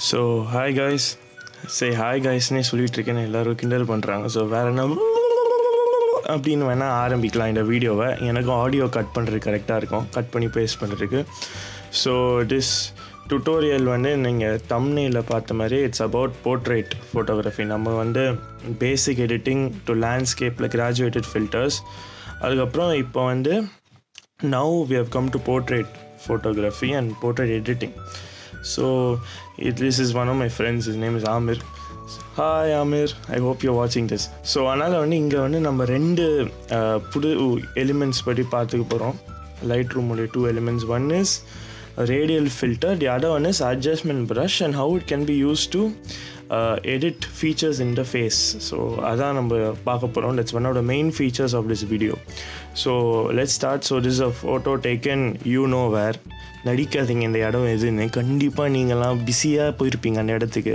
So hi guys, say hi guys னே சொல்லிட்டு இருக்கேன், எல்லாரும் கிண்டல் பண்ணுறாங்க. ஸோ வேறு என்ன அப்படின்னு வேணால் ஆரம்பிக்கலாம் இந்த வீடியோவை. எனக்கும் ஆடியோ கட் பண்ணுறது கரெக்டாக இருக்கும், கட் பண்ணி பேஸ்ட் பண்ணுறதுக்கு. ஸோ திஸ் டுட்டோரியல் வந்து நீங்கள் தம்ப்நெயிலில் பார்த்த மாதிரி இட்ஸ் அபவுட் போர்ட்ரேட் ஃபோட்டோகிராஃபி. நம்ம வந்து பேசிக் எடிட்டிங் டு லேண்ட்ஸ்கேப்பில் கிராஜுவேட்டட் ஃபில்டர்ஸ், அதுக்கப்புறம் இப்போ வந்து now we have come to portrait photography and portrait editing. So this is one of my friends, his name is Amir. Hi Amir, I hope you're watching this. So அதனால் வந்து இங்கே வந்து நம்ம ரெண்டு புது எலிமெண்ட்ஸ் பற்றி பார்த்துக்க போகிறோம். லைட் ரூமுடைய 2 elements. One is a radial filter, the other one is adjustment brush and how it can be used to edit features in the face. So அதான் நம்ம பார்க்க போகிறோம். That's one of the main features of this video. So let's start. So this is a photo taken you know where. நடிக்காதீங்க இந்த இடம் எதுன்னு. கண்டிப்பாக நீங்கள்லாம் பிஸியாக போயிருப்பீங்க அந்த இடத்துக்கு.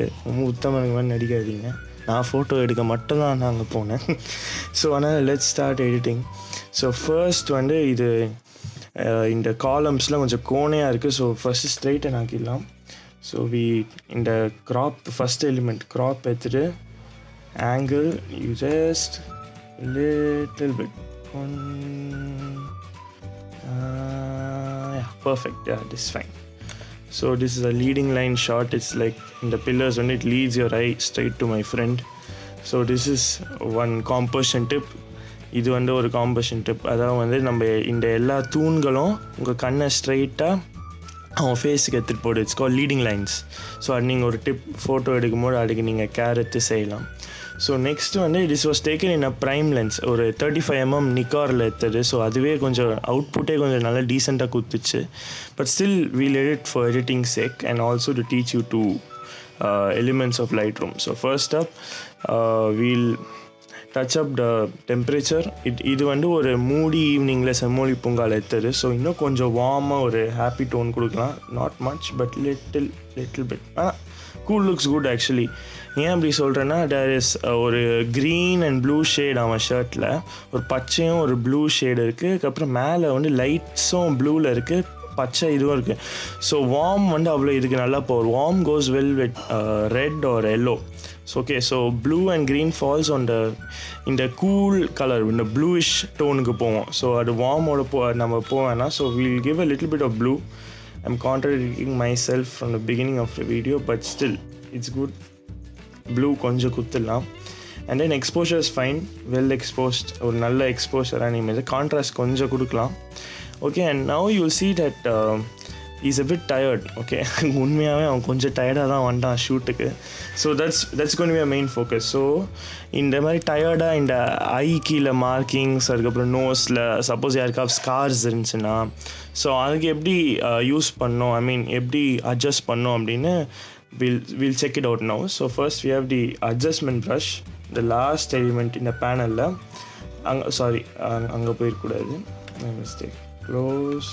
உத்தமனுக்கு மாதிரி நடிக்காதீங்க. நான் ஃபோட்டோ எடுக்க மட்டும்தான் நான் அங்கே போனேன். ஸோ ஆனால் let's start editing. So first வந்து இது இந்த காலம்ஸ்லாம் கொஞ்சம் கோணையாக இருக்குது. ஸோ ஃபஸ்ட்டு ஸ்ட்ரைட்டன் ஆக்கிடலாம். ஸோ இந்த க்ராப் ஃபஸ்ட் எலிமெண்ட் க்ராப் எடுத்துகிட்டு angle you just little bit perfect, yeah, this is fine. So this is a leading line shot. It's like in the pillars when it leads your eye straight to my friend. So this is one composition tip. இது வந்து ஒரு காம்பஷன் tip. அதாவது வந்து நம்ம இந்த எல்லா தூண்களும் உங்கள் கண்ணை ஸ்ட்ரைட்டாக அவன் ஃபேஸுக்கு எடுத்துகிட்டு போடு. It's call leading lines. So அது நீங்கள் ஒரு டிப் ஃபோட்டோ எடுக்கும்போது அதுக்கு நீங்கள் கேர் எடுத்து செய்யலாம். ஸோ நெக்ஸ்ட்டு வந்து this was taken in a prime lens, ஒரு 35mm நிக்காரில் எடுத்தது. ஸோ அதுவே கொஞ்சம் அவுட்புட்டே கொஞ்சம் நல்லா டீசெண்டாக கொடுத்துச்சு. But still we'll edit for editing sake and also to teach you two elements of Lightroom. So first up we'll touch up the temperature. இது வந்து ஒரு மூடி ஈவினிங்கில் செம்மொழி பூங்கால் எடுத்தது. ஸோ இன்னும் கொஞ்சம் வார்மாக ஒரு ஹாப்பி டோன் கொடுக்கலாம். Not much but little bit. Cool looks good actually. ஏன் அப்படி சொல்கிறேன்னா, தேர் இஸ் ஒரு க்ரீன் அண்ட் ப்ளூ ஷேட் அவன் ஷர்ட்டில், ஒரு பச்சையும் ஒரு ப்ளூ ஷேடு இருக்குது. அதுக்கப்புறம் மேலே வந்து லைட்ஸும் ப்ளூவில் இருக்குது, பச்சை இதுவும் இருக்குது. ஸோ வார்ம் வந்து அவ்வளோ இதுக்கு நல்லா போகும். Warm goes well with red or yellow. So okay, so blue and green falls on இந்த கூல் கலர், இந்த ப்ளூயிஷ் டோனுக்கு போவோம். ஸோ அது வார்மோட நம்ம போவேன்னா, so we'll give a little bit of blue. I'm contradicting myself from the beginning of the video, but still it's good. Blue konja kutthalam, and then exposure is fine, well exposed, or nalla exposure anime contrast konja kudukalam. Okay, and now you'll see that he's a bit tired. Okay, unmiyave avan konja tired ah dhaan vandan shoot ku. So that's going to be a main focus. So இந்த மாதிரி டயர்டாக இந்த ஐ கீழே markings, அதுக்கப்புறம் நோஸில் suppose யாருக்கா scars இருந்துச்சுன்னா, so அதுக்கு எப்படி யூஸ் பண்ணோம், ஐ மீன் எப்படி அட்ஜஸ்ட் பண்ணோம் அப்படின்னு we'll check it out now. So first we have the adjustment brush, the last element in the panel. அங்கே போயிடக்கூடாது, mistake, close.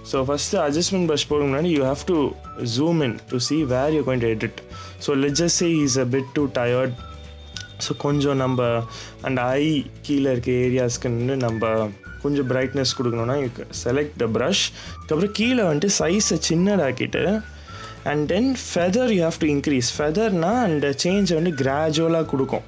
So first adjustment brush போடுங்க முன்னாடி you have to zoom in to see where you're going to edit. So let's just say he's a bit too tired. So கொஞ்சம் நம்ம அந்த eye கீழே இருக்க ஏரியாஸ்க்கு நம்ம கொஞ்சம் பிரைட்னஸ் கொடுக்கணுன்னா யூ செலக்ட் த ப்ரஷ். அதுக்கப்புறம் கீழே வந்துட்டு சைஸை சின்னதாக்கிட்டு and then feather you have to increase. ஃபெதர்னால் அந்த சேஞ்சை வந்து கிராஜுவலாக கொடுக்கும்.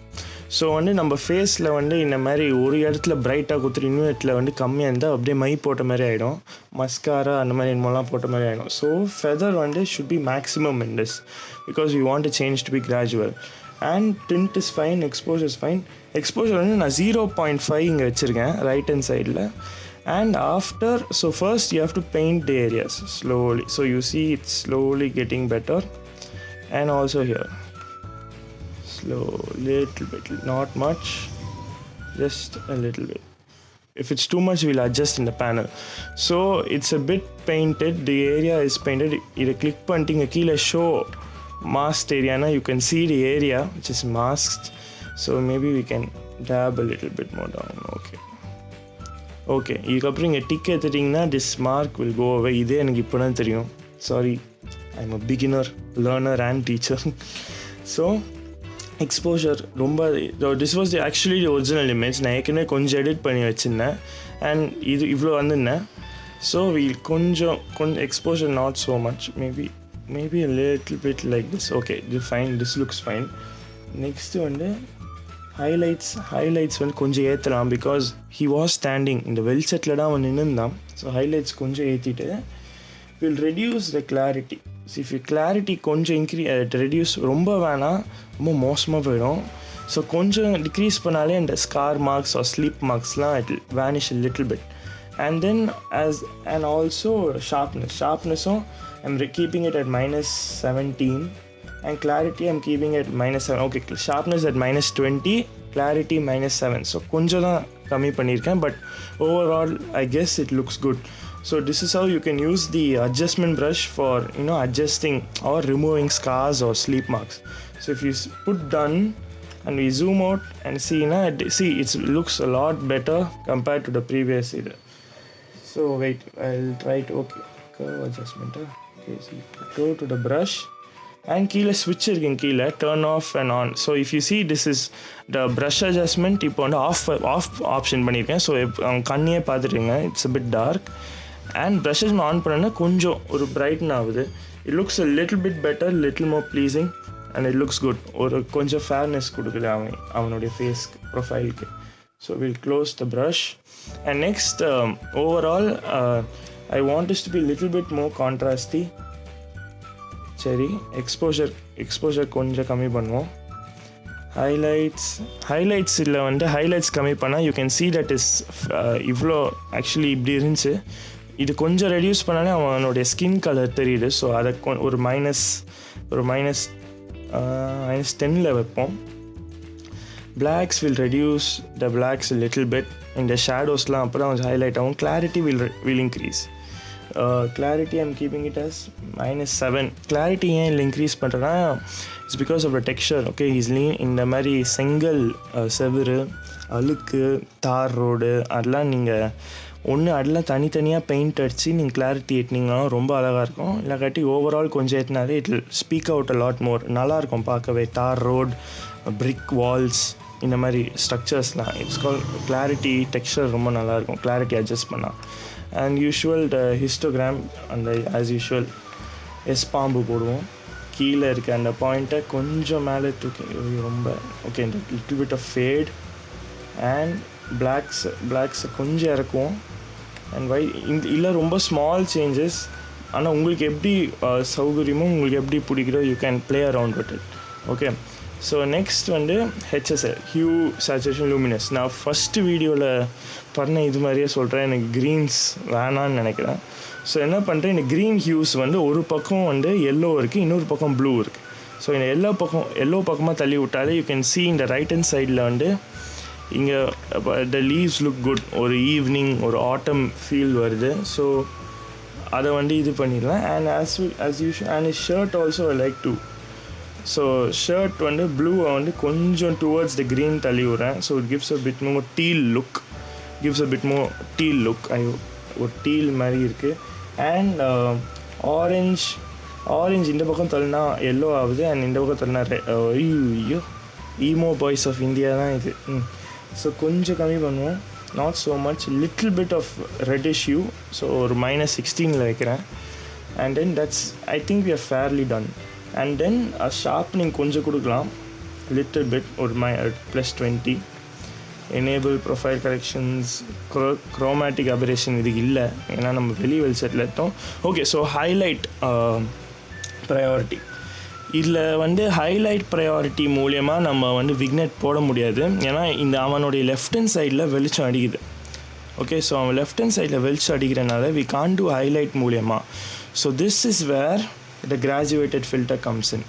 ஸோ வந்து நம்ம ஃபேஸில் வந்து இந்த மாதிரி ஒரு இடத்துல பிரைட்டாக கொடுத்துட்டு இன்னும் இடத்துல வந்து கம்மியாக இருந்தால் அப்படியே மை போட்ட மாதிரி ஆகிடும், மஸ்காரா அந்த மாதிரி என்னமோலாம் போட்ட மாதிரி ஆகிடும். ஸோ ஃபெதர் வந்து should be maximum in this because you want to change to be gradual. And tint is fine, exposure is fine. Exposure வந்து நான் 0.5 இங்கே வச்சுருக்கேன் ரைட் ஹேண்ட் சைடில். And after, so first you have to paint the areas slowly. So you see it's slowly getting better. And also here slow, little bit, not much, just a little bit. If it's too much we'll adjust in the panel. So it's a bit painted, the area is painted. இதை click பண்ணிட்டீங்க கீழே show masked area na, you can see the area which is masked. So maybe we can dab a little bit more down. Okay, இதுக்கப்புறம் இங்கே tick எடுத்துட்டிங்கன்னா this mark will go away. இதே எனக்கு இப்போ தான் தெரியும், sorry, I'm a beginner learner and teacher. So exposure ரொம்ப, this was actually the original image. நான் ஏற்கனவே கொஞ்சம் எடிட் பண்ணி வச்சுருந்தேன் அண்ட் இது இவ்வளோ வந்துருந்தேன். ஸோ கொஞ்சம் exposure not so much, maybe maybe a little bit like this. Okay, fine, this looks fine. Next வந்து ஹைலைட்ஸ் வந்து கொஞ்சம் ஏற்றலாம், பிகாஸ் ஹி வாஸ் ஸ்டாண்டிங் இந்த வெல் செட்டில் தான் அவன் நின்றுந்தான். ஸோ ஹைலைட்ஸ் கொஞ்சம் ஏற்றிட்டு will reduce the clarity. If you clarity கொஞ்சம் ரெடியூஸ், ரொம்ப வேணாம், ரொம்ப மோசமாக போயிடும். ஸோ கொஞ்சம் டிக்ரீஸ் பண்ணாலே இந்த ஸ்கார் மார்க்ஸ் ஆர் ஸ்லீப் மார்க்ஸ்லாம் it vanish a little bit. And then and also sharpnessம் I'm keeping it at -17, and clarity I'm keeping it -7. Okay, sharpness at -20, clarity -7. So கொஞ்சம் தான் கம்மி பண்ணியிருக்கேன், but overall I guess it looks good. So this is how you can use the adjustment brush for adjusting or removing scars or sleep marks. So if you put done and we zoom out and see it looks a lot better compared to the previous either. So wait, I'll try to curve adjustment. Okay, so go to the brush and கீழே switch இருக்குங்க, கீழே turn off and on. So if you see, this is the brush adjustment. இப்போ வந்து off option பண்ணியிருக்கேன். So கண்ணியே பார்த்துட்டுங்க, it's a bit dark. And brush on பண்ணா கொஞ்சம் ஒரு brighten ஆகுது. It looks a little bit better, little more pleasing, and it looks good. ஒரு கொஞ்சம் fairness கொடுக்குது அவனுடைய face ப்ரொஃபைலுக்கு. So we'll close the brush. And next, overall I want this to be a little bit more contrasty. சரி, exposure கொஞ்சம் கம்மி பண்ணுவோம். ஹைலைட்ஸில் வந்து highlights கம்மி பண்ணால் you can see that is இவ்வளோ ஆக்சுவலி இப்படி இருந்துச்சு. இது கொஞ்சம் ரெடியூஸ் பண்ணாலே அவனுடைய ஸ்கின் கலர் தெரியுது. ஸோ அதை ஒரு மைனஸ் 10 வைப்போம். Blacks will reduce the blacks a little bit. இந்த ஷேடோஸ்லாம் அப்போ தான் கொஞ்சம் ஹைலைட் ஆகும். Clarity will increase. Clarity I'm keeping it as -7. Clarity ஏன் இல்லை இன்க்ரீஸ் பண்ணுறேன்னா, it's because of the texture. Okay, is lean. இந்த மாதிரி செங்கல் செவுரு, அழுக்கு, தார் ரோடு, அதெல்லாம் நீங்கள் அதெல்லாம் தனித்தனியாக பெயிண்ட் அடித்து நீங்கள் கிளாரிட்டி ஏற்றினீங்கன்னா ரொம்ப அழகாக இருக்கும். இல்லாட்டி ஓவரால் கொஞ்சம் ஏற்றினாலே it will speak out a lot more. நல்லாயிருக்கும் பார்க்கவே. தார் ரோட், பிரிக் வால்ஸ், இந்த மாதிரி ஸ்ட்ரக்சர்ஸ்லாம் இட்ஸ் கால் கிளாரிட்டி. டெக்ஸ்சர் ரொம்ப நல்லாயிருக்கும் கிளாரிட்டி அட்ஜஸ்ட் பண்ணால். அண்ட் யூஷுவல் த ஹிஸ்டோகிராம் அந்த ஆஸ் யூஷுவல் பாம்பு போடுவோம். கீழே இருக்க அந்த பாயிண்ட்டை கொஞ்சம் மேலே தூக்கி ரொம்ப ஓகே, இந்த little bit of fade and பிளாக்ஸை கொஞ்சம் இறக்குவோம். அண்ட் இல்லை ரொம்ப ஸ்மால் சேஞ்சஸ், ஆனால் உங்களுக்கு எப்படி சௌகரியமோ, உங்களுக்கு எப்படி பிடிக்கிறோ you can play around with it. Okay, so next வந்து HSL, ஹியூ சேச்சுரேஷன் லூமினஸ். நான் ஃபஸ்ட்டு வீடியோவில் பண்ண இது மாதிரியே சொல்கிறேன், எனக்கு க்ரீன்ஸ் வேணான்னு நினைக்கிறேன். ஸோ என்ன பண்ணுறேன், இந்த க்ரீன் ஹியூஸ் வந்து ஒரு பக்கம் வந்து எல்லோ இருக்குது, இன்னொரு பக்கம் ப்ளூ இருக்குது. ஸோ இந்த எல்லோ பக்கமாக தள்ளி விட்டாலே யூ கேன் see இந்த ரைட் ஹேண்ட் சைடில் வந்து இங்கே த லீவ்ஸ் லுக் குட். ஒரு ஈவினிங், ஒரு ஆட்டம் ஃபீல் வருது. ஸோ அதை வந்து இது பண்ணிடலாம். And as usual, and his shirt also I like to. So shirt வந்து ப்ளூவை வந்து கொஞ்சம் டுவர்ட்ஸ் த க்ரீன் தள்ளி விட்றேன். So it gives a bit more deal look. ஒரு டீல் மாதிரி இருக்குது. அண்ட் ஆரஞ்ச் இந்த பக்கம் தள்ளினா எல்லோ ஆகுது, அண்ட் இந்த பக்கம் தள்ளினா ஐயோ ஈமோ பாய்ஸ் ஆஃப் இந்தியா தான் இது. ஸோ கொஞ்சம் கம்மி பண்ணுவோம், not so much, little bit of reddish hue. So ஒரு -16 வைக்கிறேன். And then that's I think we are fairly done. And then sharpening கொஞ்சம் கொடுக்கலாம், லிட்டில் பிட், ஒரு +20. Enable profile corrections, chromatic aberration இது இல்லை, ஏன்னா நம்ம வெளி வெல்செட்டில் எடுத்தோம். Okay, so highlight priority. இதில் வந்து ஹைலைட் ப்ரையாரிட்டி மூலியமாக நம்ம வந்து விக்னெட் போட முடியாது, ஏன்னா இந்த அவனுடைய லெஃப்ட் ஹேண்ட் சைடில் வெளிச்சம் அடிக்குது. ஓகே, ஸோ அவன் லெஃப்ட் ஹேண்ட் சைடில் வெளிச்சம் அடிக்கிறனால வி கான் டூ ஹைலைட் மூலியமாக. So this is where the graduated filter comes in.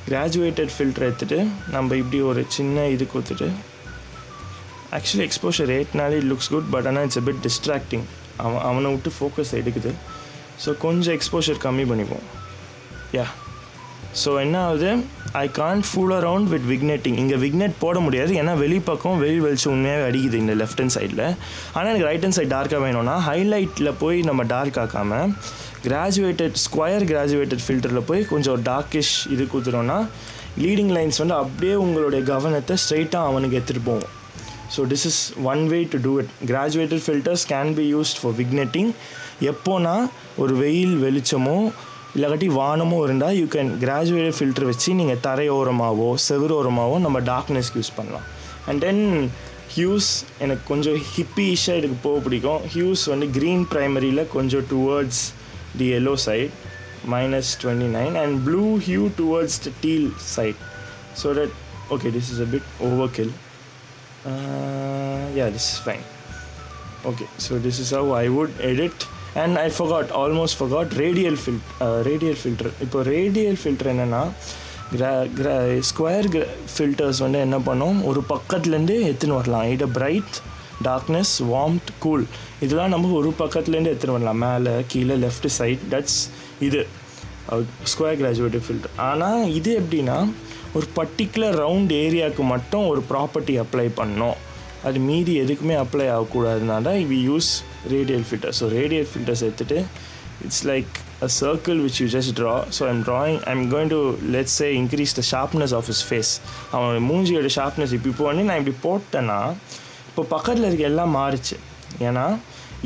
Graduated filter எடுத்துகிட்டு நம்ம இப்படி ஒரு சின்ன இது கொடுத்துட்டு, actually exposure 8 it looks good, but ஆனால் இட்ஸ் a bit distracting. அவனை விட்டு ஃபோக்கஸ் எடுக்குது. ஸோ கொஞ்சம் எக்ஸ்போஷர் கம்மி பண்ணிப்போம். ஸோ என்ன ஆகுது, I can't fool around with vignetting. இங்கே விக்னெட் போட முடியாது, ஏன்னா வெளிப்பக்கம் வெளிச்சம் உண்மையாகவே அடிக்குது இந்த லெஃப்ட் ஹேண்ட் சைடில். ஆனால் எனக்கு ரைட் ஹேண்ட் சைட் டார்க்காக வேணும்னா ஹைலைட்டில் போய் நம்ம டார்க் ஆக்காமல் ஸ்கொயர் கிராஜுவேட்டட் ஃபில்டரில் போய் கொஞ்சம் டார்க்கிஷ் இது கொடுத்துட்டோன்னா லீடிங் லைன்ஸ் வந்து அப்படியே உங்களுடைய கவனத்தை ஸ்ட்ரைட்டாக அவனுக்கு எடுத்துகிட்டு போவோம். So this is one way to do it. Graduated filters can be used for vignetting. எப்போனா ஒரு வெயில் வெளிச்சமோ இல்லாட்டி வானமும் இருந்தால் யூ கேன் கிராஜுவேட் ஃபில்டர் வச்சு நீங்கள் தரையோரமாகவோ செவரோரமாகவோ நம்ம டார்க்னஸ்க்கு யூஸ் பண்ணலாம். அண்ட் தென் ஹியூஸ் எனக்கு கொஞ்சம் ஹிப்பிஷாக எனக்கு போக பிடிக்கும். ஹியூஸ் வந்து க்ரீன் ப்ரைமரியில் கொஞ்சம் towards the yellow side -29 and blue hue towards the teal side, so that okay, this is a bit overkill. Yeah, this is fine. Okay, so this is how I would edit. And I almost forgot radial filter. இப்போ radial filter என்னன்னா square filters வந்து என்ன பண்ணோம், ஒரு பக்கத்துலேருந்து எடுத்துன்னு வரலாம். இதை பிரைட், டார்க்னஸ், வார்ம்த், கூல் இதெல்லாம் நம்ம ஒரு பக்கத்துலேருந்து எடுத்துன்னு வரலாம், மேலே கீழே லெஃப்ட் சைட். தட்ஸ் இது ஸ்கொயர் கிராஜுவேட்டிவ் ஃபில்டர். ஆனால் இது எப்படின்னா ஒரு பர்டிகுலர் ரவுண்ட் ஏரியாவுக்கு மட்டும் ஒரு ப்ராப்பர்ட்டி அப்ளை பண்ணோம், அது மீதி எதுக்குமே அப்ளை ஆகக்கூடாதுனால we use radial filter. So radial filters எடுத்துகிட்டு it's like a circle which you just draw. So I'm going to, let's say, increase the sharpness of his face. அவன் மூஞ்சியோட ஷார்ப்னஸ் இப்போ வந்து நான் இப்படி போட்டேன்னா இப்போ பக்கத்தில் இருக்க எல்லாம் மாறிச்சு. ஏன்னா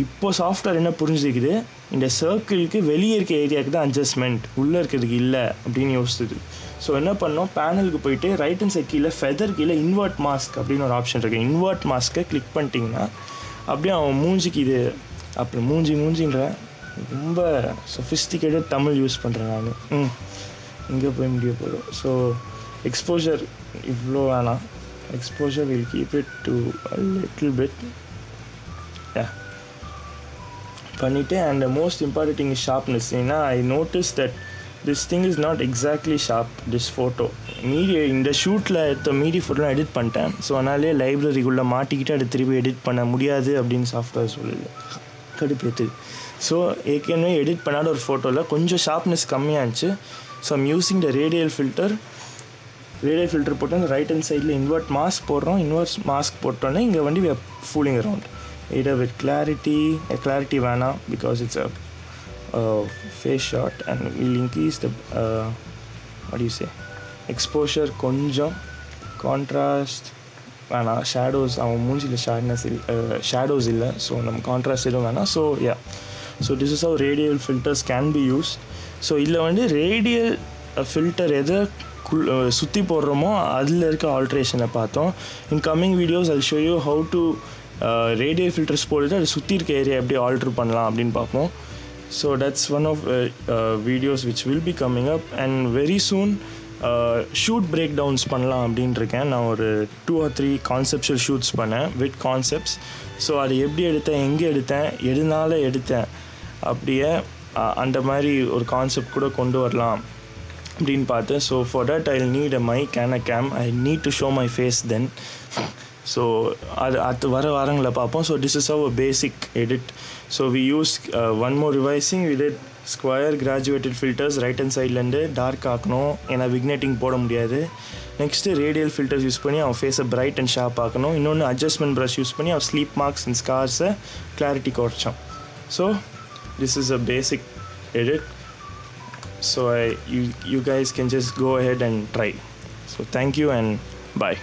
இப்போ சாஃப்ட்வேர் என்ன புரிஞ்சுக்குது, இந்த சர்க்கிளுக்கு வெளியே இருக்க ஏரியாவுக்கு தான் அட்ஜஸ்ட்மெண்ட், உள்ளே இருக்கிறதுக்கு இல்லை அப்படின்னு யோசிச்சுது. ஸோ என்ன பண்ணோம், பேனலுக்கு போயிட்டு ரைட் ஹேண்ட் சைட் கீழே ஃபெதர் கீழே இன்வெர்ட் மாஸ்க் அப்படின்னு ஒரு ஆப்ஷன் இருக்குது. இன்வெர்ட் மாஸ்க்கை கிளிக் பண்ணிட்டீங்கன்னா அப்படியே அவன் மூஞ்சிக்கு இது அப்படி மூஞ்சின்ற ரொம்ப சொஃபிஸ்டிகேட்டட் தமிழ் யூஸ் பண்ணுறேன் நான். இங்கே போய் முடிய போகிறோம். ஸோ எக்ஸ்போஷர் இவ்வளோ வேணாம், exposure will keep it to a little bit பண்ணிவிட்டு. And most important thing is sharpness. ஏன்னா I notice that this thing is not exactly sharp, this photo. இந்த ஷூட்டில் எடுத்த மீதி ஃபோட்டோலாம் எடிட் பண்ணிட்டேன். ஸோ அதனாலே லைப்ரரிக்குள்ளே மாட்டிக்கிட்டு அது திருப்பி எடிட் பண்ண முடியாது அப்படின்னு சாஃப்ட்வேர் சொல்லுது, கடுப்பேற்று. ஸோ ஏற்கனவே எடிட் பண்ணாத ஒரு ஃபோட்டோவில் கொஞ்சம் ஷார்ப்னஸ் கம்மியாக இருந்துச்சு. So I'm using the radial filter போட்டு அந்த ரைட் ஹேண்ட் சைடில் இன்வெர்ட் மாஸ்க் போடுறோம். இன்வெர்ட் மாஸ்க் போட்டோன்னே இங்கே வந்து we are fooling around either with clarity வேணாம் because it's a face shot, and we'll increase the what do you say, exposure கொஞ்சம், contrast வேணாம், ஷேடோஸ் அவன் மூஞ்சியில் ஷேடோஸ் இல்லை, ஸோ நம்ம கான்ட்ராஸ்ட் எதுவும் வேணாம். So so this is how radial filters can be use. So இதில் வந்து ரேடியல் ஃபில்டர் எதை சுற்றி போடுறோமோ அதில் இருக்க ஆல்ட்ரேஷனை பார்த்தோம். இன் coming videos I show you how to radial filters போட்டுட்டு அது சுற்றி இருக்க ஏரியா எப்படி ஆல்ட்ரு பண்ணலாம் அப்படின்னு பார்ப்போம். So that's one of videos which will be coming up. And very soon shoot breakdowns பண்ணலாம் அப்படின்ட்டு இருக்கேன். நான் ஒரு 2 or 3 கான்செப்ஷுவல் ஷூட்ஸ் பண்ணேன் வித் கான்செப்ட்ஸ். ஸோ அது எப்படி எடுத்தேன், எங்கே எடுத்தேன், எதுனால எடுத்தேன், அப்படியே அந்த மாதிரி ஒரு கான்செப்ட் கூட கொண்டு வரலாம் அப்படின்னு பார்த்தேன். So for that I need a mic and a cam. I need to show my face then. So அது வர வாரங்களில் பார்ப்போம். So this is a basic edit. So we use one more revising we did square graduated filters right hand சைட்லேருந்து dark ஆக்கணும், ஏன்னா விக்னேட்டிங் போட முடியாது. Next radial filters use பண்ணி அவன் ஃபேஸை பிரைட் அண்ட் ஷார்ப் ஆக்கணும். இன்னொன்று அட்ஜஸ்ட்மெண்ட் ப்ரஷ் யூஸ் பண்ணி அவன் ஸ்லீப் மார்க்ஸ் அண்ட் ஸ்கார்ஸை கிளாரிட்டி குறைச்சோம். So this is a basic edit. So you guys can just go ahead and try. So thank you and bye.